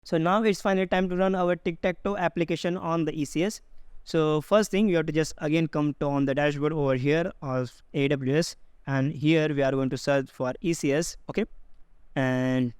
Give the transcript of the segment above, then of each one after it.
So now it's finally time to run our Tic Tac Toe application on the ECS. So first thing, you have to just again come to on the dashboard over here of AWS, and here we are going to search for ECS. Okay, and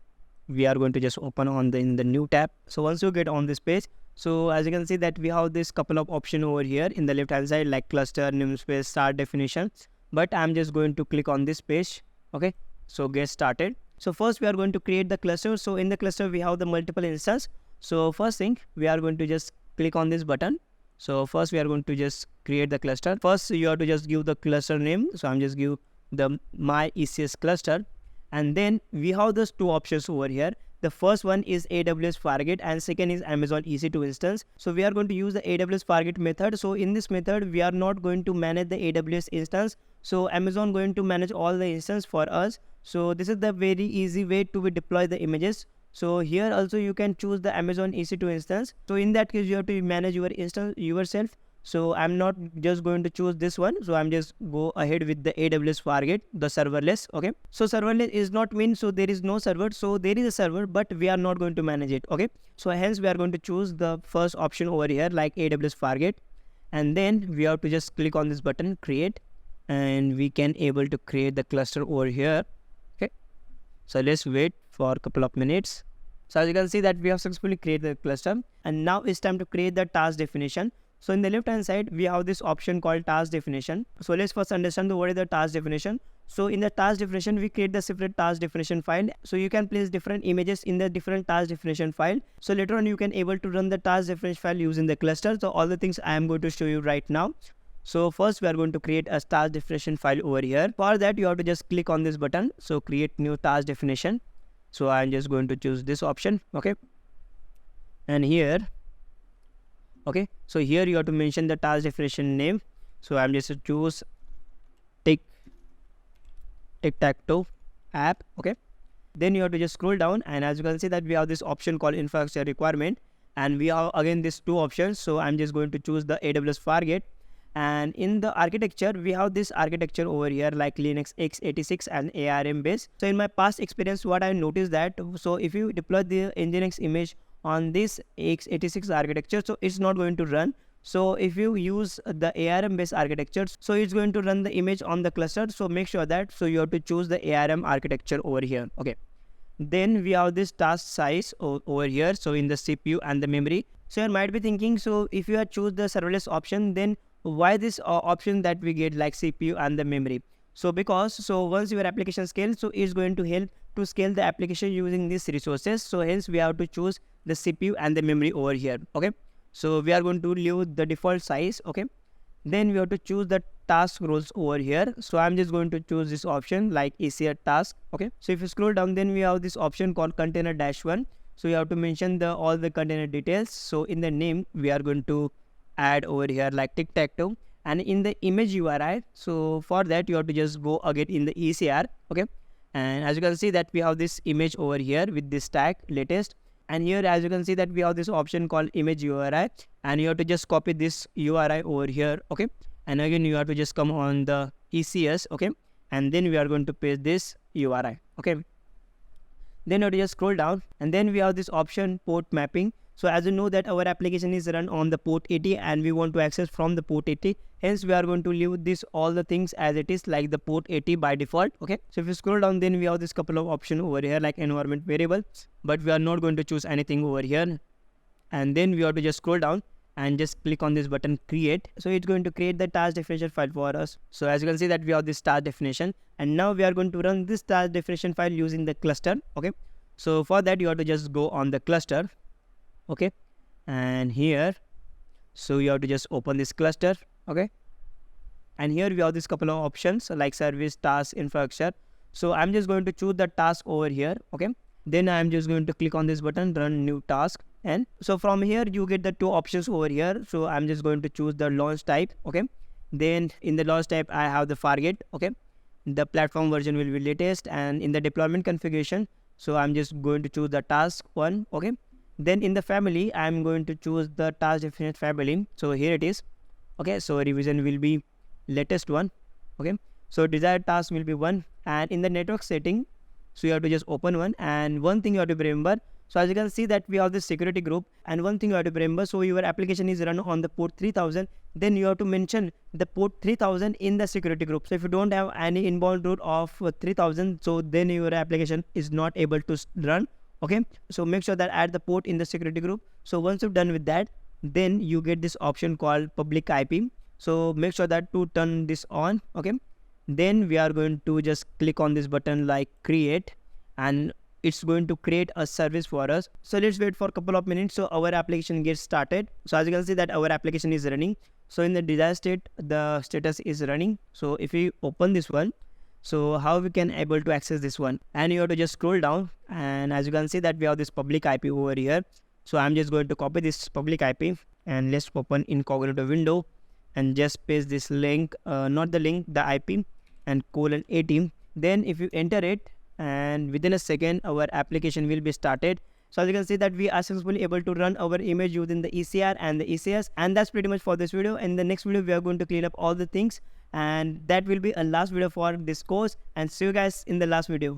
we are going to just open on in the new tab. So once you get on this page, so as you can see that we have this couple of options over here in the left hand side, like cluster, namespace, start definition. But I'm just going to click on this page. Okay, so get started. So first we are going to create the cluster. So in the cluster we have the multiple instances. So first thing, we are going to just click on this button. So first we are going to just create the cluster. First you have to just give the cluster name. So I'm just give the my ECS cluster. And then we have those two options over here. The first one is AWS Fargate and second is Amazon EC2 instance. So we are going to use the AWS Fargate method. So in this method, we are not going to manage the AWS instance. So Amazon going to manage all the instance for us. So this is the very easy way to deploy the images. So here also you can choose the Amazon EC2 instance. So in that case, you have to manage your instance yourself. So I'm not just going to choose this one. So I'm just go ahead with the AWS Fargate, the serverless. Okay. So serverless is not mean. So there is no server. So there is a server, but we are not going to manage it. Okay. So hence we are going to choose the first option over here, like AWS Fargate. And then we have to just click on this button, create, and we can able to create the cluster over here. Okay. So let's wait for a couple of minutes. So as you can see that we have successfully created the cluster, and now it's time to create the task definition. So in the left hand side, we have this option called task definition. So let's first understand what is the task definition. So in the task definition, we create the separate task definition file. So you can place different images in the different task definition file. So later on, you can able to run the task definition file using the cluster. So all the things I am going to show you right now. So first we are going to create a task definition file over here. For that, you have to just click on this button. So create new task definition. So I'm just going to choose this option. Okay. And here, okay, so here you have to mention the task definition name. So I'm just to choose Tic Tac Toe app. Okay, then you have to just scroll down, and as you can see that we have this option called infrastructure requirement, and we have again these two options. So I'm just going to choose the AWS Fargate, and in the architecture we have this architecture over here like Linux x86 and ARM base. So in my past experience, what I noticed that so if you deploy the Nginx image on this x86 architecture, so it's not going to run. So if you use the ARM based architecture, so it's going to run the image on the cluster. So make sure that so you have to choose the ARM architecture over here. Okay, then we have this task size over here, so in the CPU and the memory. So you might be thinking, so if you choose the serverless option, then why this option that we get like CPU and the memory? So because so once your application scales, so it's going to help to scale the application using these resources. So hence we have to choose the CPU and the memory over here. Okay, so we are going to leave the default size. Okay, then we have to choose the task roles over here. So I'm just going to choose this option like ECS task. Okay, so if you scroll down, then we have this option called container -1. So you have to mention the all the container details. So in the name we are going to add over here like Tic Tac Toe, and in the image URI, so for that you have to just go again in the ECR. Okay, and as you can see that we have this image over here with this tag latest, and here as you can see that we have this option called image URI, and you have to just copy this URI over here. Okay, and again you have to just come on the ECS. Okay, and then we are going to paste this URI. Okay, then you have to just scroll down, and then we have this option port mapping. So as you know that our application is run on the port 80 and we want to access from the port 80. Hence we are going to leave this all the things as it is like the port 80 by default. Okay, so if you scroll down, then we have this couple of options over here like environment variable, but we are not going to choose anything over here. And then we have to just scroll down and just click on this button create. So it's going to create the task definition file for us. So as you can see that we have this task definition, and now we are going to run this task definition file using the cluster. Okay, so for that you have to just go on the cluster. Okay, and here so you have to just open this cluster. Okay, and here we have this couple of options like service, task, infrastructure. So I'm just going to choose the task over here. Okay, then I'm just going to click on this button, run new task, and so from here you get the two options over here. So I'm just going to choose the launch type. Okay, then in the launch type I have the Fargate. Okay, the platform version will be latest, and in the deployment configuration, so I'm just going to choose the task one. Okay, then in the family I'm going to choose the task definition family. So here it is. Okay, so revision will be latest one. Okay, so desired task will be 1, and in the network setting, so you have to just open one. And one thing you have to remember, So as you can see that we have this security group, and one thing you have to remember, so your application is run on the port 3000, then you have to mention the port 3000 in the security group. So if you don't have any inbound route of 3000, so then your application is not able to run. Okay, so make sure that add the port in the security group. So once you've done with that, then you get this option called public IP. So make sure that to turn this on. Okay, then we are going to just click on this button like create, and it's going to create a service for us. So let's wait for a couple of minutes so our application gets started. So as you can see that our application is running. So in the desired state, the status is running. So if we open this one, so how we can able to access this one, and you have to just scroll down, and as you can see that we have this public IP over here. So I'm just going to copy this public IP, and let's open incognito window and just paste this link, not the link, the IP, and :80. Then if you enter it, and within a second our application will be started. So as you can see that we are successfully able to run our image using the ECR and the ECS. And that's pretty much for this video. In the next video we are going to clean up all the things, and that will be a last video for this course, and see you guys in the last video.